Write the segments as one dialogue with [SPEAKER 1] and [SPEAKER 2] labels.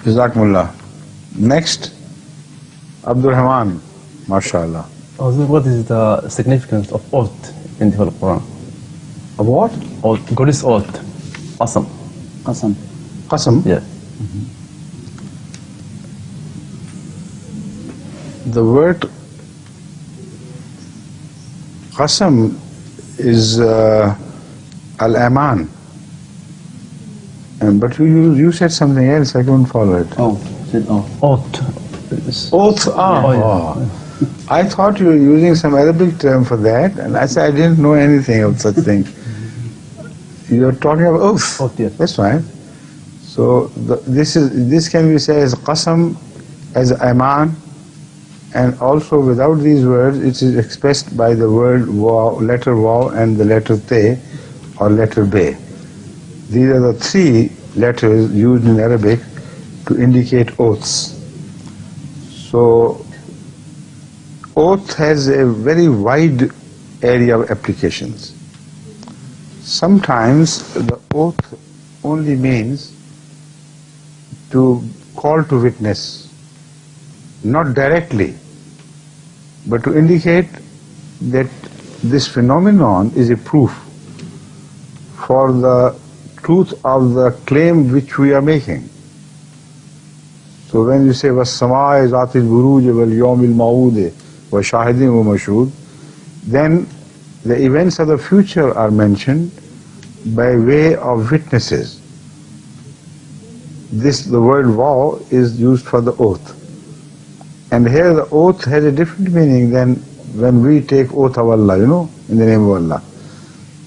[SPEAKER 1] Jazakumullah. Next, Abdul Rahman, mashallah.
[SPEAKER 2] What is the significance of oath in the Holy Quran?
[SPEAKER 1] Of what?
[SPEAKER 2] Oath, Goddess oath, qasam.
[SPEAKER 3] Qasam.
[SPEAKER 1] Qasam?
[SPEAKER 2] Yeah.
[SPEAKER 1] The word qasam is al-aman. But you said something else, I couldn't follow it.
[SPEAKER 3] Oh, said oh.
[SPEAKER 2] Oath.
[SPEAKER 1] Oath, I thought you were using some Arabic term for that, and I said I didn't know anything of such thing. You're talking about oath.
[SPEAKER 2] Oath, yes.
[SPEAKER 1] That's fine. So this can be said as qasam, as aman, and also without these words it is expressed by the word waw, letter waw, and the letter te or letter be. These are the three letters used in Arabic to indicate oaths. So oath has a very wide area of applications. Sometimes the oath only means to call to witness, not directly, but to indicate that this phenomenon is a proof for the truth of the claim which we are making. So when you say was-samaa'i zaatil buruj wal yawmil maw'ud wa shahidin wa mashhud, then the events of the future are mentioned by way of witnesses. The word vow is used for the oath. And here the oath has a different meaning than when we take oath of Allah, in the name of Allah.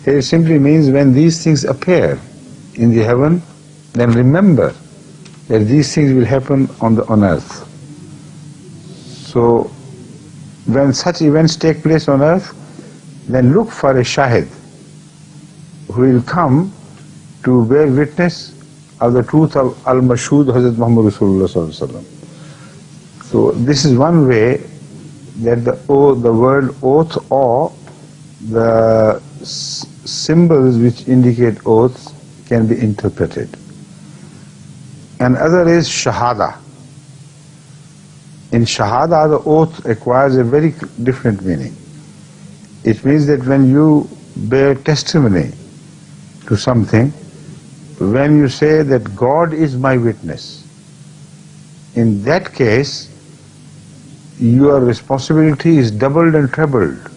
[SPEAKER 1] Here it simply means when these things appear in the heaven, then remember that these things will happen on earth. So when such events take place on earth, then look for a shahid who will come to bear witness of the truth of al-mashhud Hazrat Muhammad Rasulullah sallallahu alaihi wasallam. So this is one way that the word oath or the symbols which indicate oaths can be interpreted. Another is shahada. In shahada, the oath acquires a very different meaning. It means that when you bear testimony to something, when you say that God is my witness, in that case, your responsibility is doubled and trebled,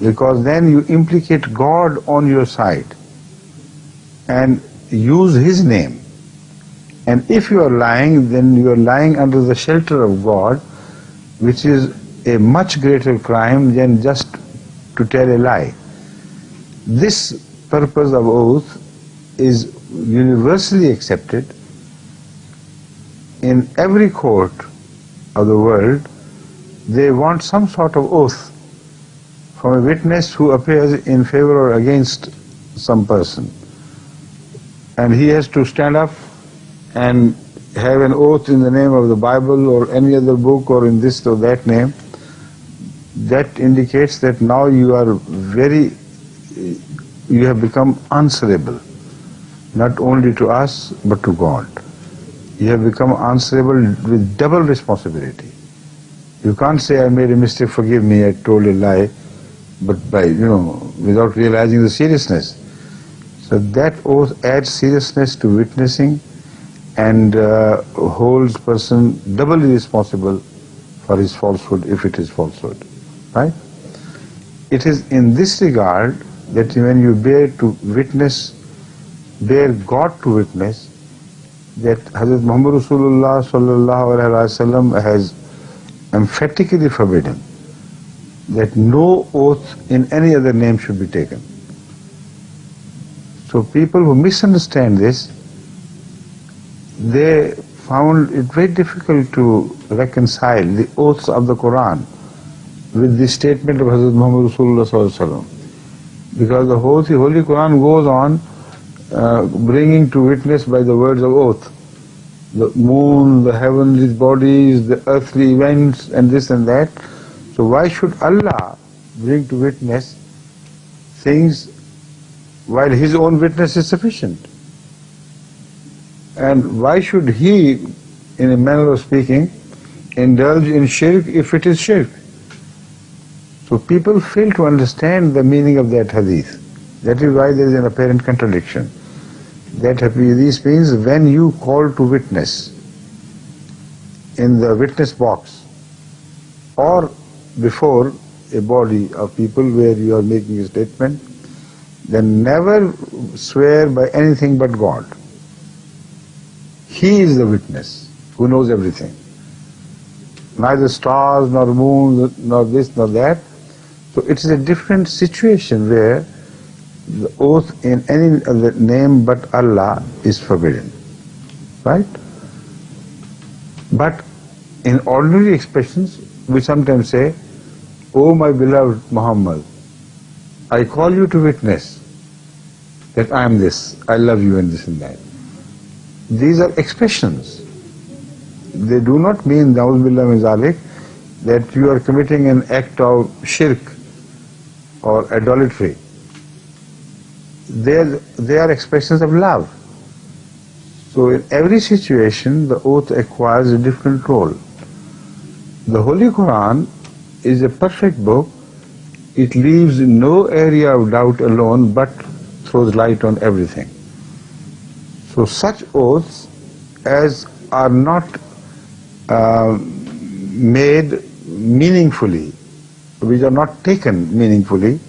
[SPEAKER 1] because then you implicate God on your side and use His name. And if you are lying, then you are lying under the shelter of God, which is a much greater crime than just to tell a lie. This purpose of oath is universally accepted in every court of the world. They want some sort of oath from a witness who appears in favor or against some person. And he has to stand up and have an oath in the name of the Bible or any other book or in this or that name. That indicates that now you have become answerable, not only to us but to God. You have become answerable with double responsibility. You can't say, I made a mistake, forgive me, I told a lie, but without realizing the seriousness. So that oath adds seriousness to witnessing and holds person doubly responsible for his falsehood if it is falsehood. Right? It is in this regard that when you bear God to witness, that Hazrat Muhammad Rasulullah sallallahu alaihi wasallam has emphatically forbidden that no oath in any other name should be taken. So people who misunderstand this, they found it very difficult to reconcile the oaths of the Quran with the statement of Hazrat Muhammad Rasulullah sallallahu alaihi wasallam, because the Holy Quran goes on bringing to witness by the words of oath the moon, the heavenly bodies, the earthly events, and this and that. So why should Allah bring to witness things while His own witness is sufficient? And why should he, in a manner of speaking, indulge in shirk if it is shirk? So people fail to understand the meaning of that hadith. That is why there is an apparent contradiction. That hadith means when you call to witness in the witness box or before a body of people where you are making a statement, then never swear by anything but God. He is the witness who knows everything. Neither stars nor moon nor this nor that. So it is a different situation where the oath in any other name but Allah is forbidden. Right? But in ordinary expressions, we sometimes say, "Oh my beloved Muhammad, I call you to witness that I am this, I love you and this and that." These are expressions. They do not mean, na'udhu billah min zalik, that you are committing an act of shirk or idolatry. They are expressions of love. So in every situation, the oath acquires a different role. The Holy Quran is a perfect book. It leaves no area of doubt alone, but throws light on everything. So such oaths as are not made meaningfully, which are not taken meaningfully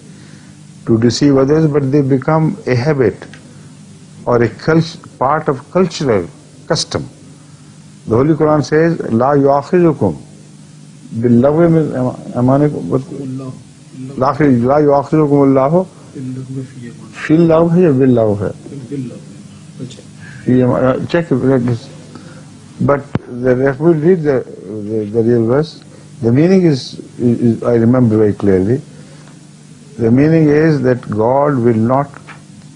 [SPEAKER 1] to deceive others, but they become a habit or a part of cultural custom. The Holy Quran says, "La yu'akhizukum bil-lagwi min amanikum." La yu'akhizukum Allahu fil-lagwi bil-lagwi. Check this. But we'll read the real verse. The meaning is I remember very clearly. The meaning is that God will not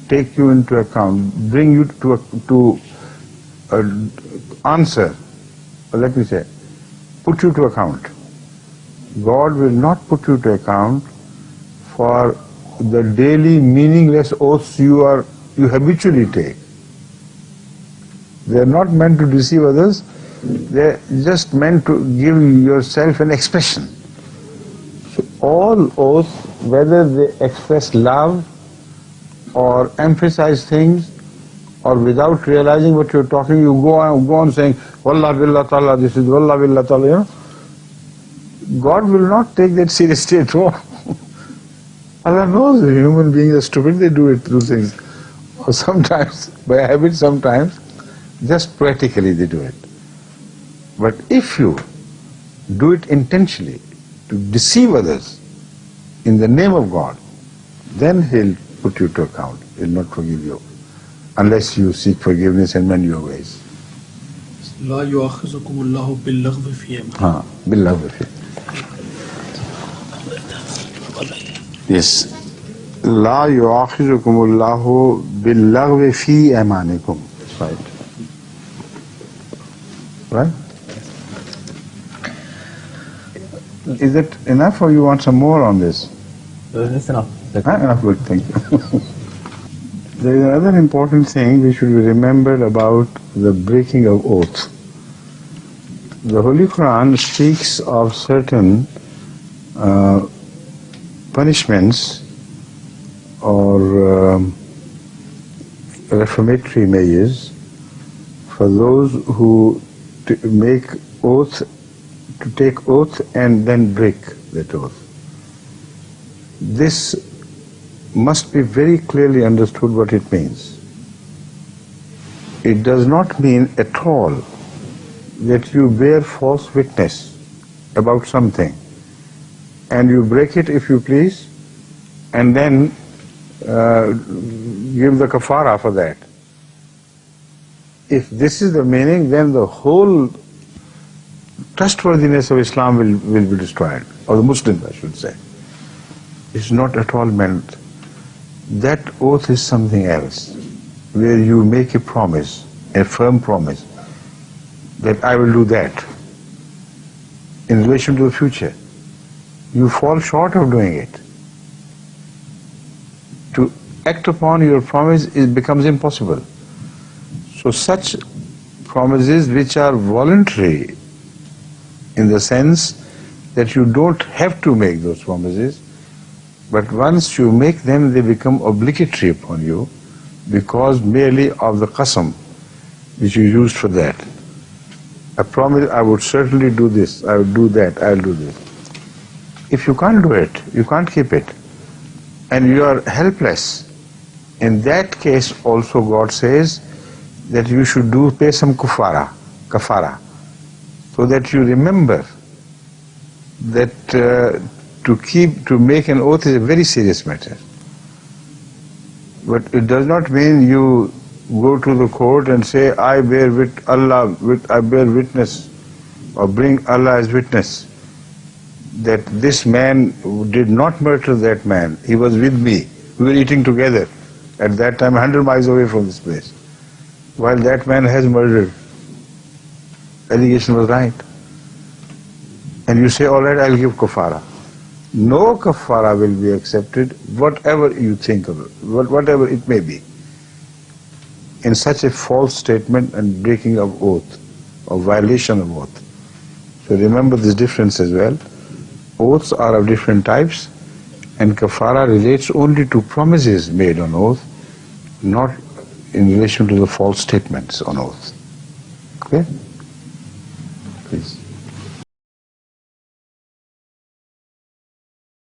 [SPEAKER 1] take you into account, bring you to answer, or let me say, put you to account. God will not put you to account for the daily meaningless oaths you habitually take. They are not meant to deceive others. They are just meant to give yourself an expression. So all oaths, whether they express love or emphasize things, or without realizing what you're talking, you go on saying, "Wallah billah ta'ala, this is Wallah billah ta'ala," you know. God will not take that seriously at all. Allah knows the human beings are stupid, they do it through things. Or sometimes, by habit, sometimes, just practically they do it. But if you do it intentionally to deceive others in the name of God, then He'll put you to account. He'll not forgive you unless you seek forgiveness and mend your ways.
[SPEAKER 3] لا يؤاخذكم الله باللغو في أيمانكم.
[SPEAKER 1] باللغو في. Yes. لا يؤاخذكم الله باللغو في أيمانكم. Right. Right? Is that enough, or you want some more on this?
[SPEAKER 2] It's enough.
[SPEAKER 1] Enough, good, thank you. There is another important thing we should be remembered about the breaking of oath. The Holy Quran speaks of certain punishments or reformatory measures for those who take oath and then break that oath. This must be very clearly understood what it means. It does not mean at all that you bear false witness about something and you break it if you please and then give the kafara for that. If this is the meaning, then the whole trustworthiness of Islam will be destroyed, or the Muslims, I should say. It's not at all meant. That oath is something else, where you make a promise, a firm promise, that I will do that in relation to the future. You fall short of doing it. To act upon your promise becomes impossible. So such promises which are voluntary, in the sense that you don't have to make those promises, but once you make them, they become obligatory upon you because merely of the qasam which you used for that. I promise I would certainly do this, I would do that, I'll do this. If you can't do it, you can't keep it, and you are helpless, in that case also God says that you should pay some kafara, so that you remember that to make an oath is a very serious matter. But it does not mean you go to the court and say, I bear witness, or bring Allah as witness, that this man did not murder that man. He was with me. We were eating together at that time 100 miles away from this place. While that man has murdered. Allegation was right. And you say, all right, I'll give kafara. No kafara will be accepted, whatever you think of it, whatever it may be, in such a false statement and breaking of oath, or violation of oath. So remember this difference as well. Oaths are of different types, and kafara relates only to promises made on oath, not in relation to the false statements on oath. Okay? Please.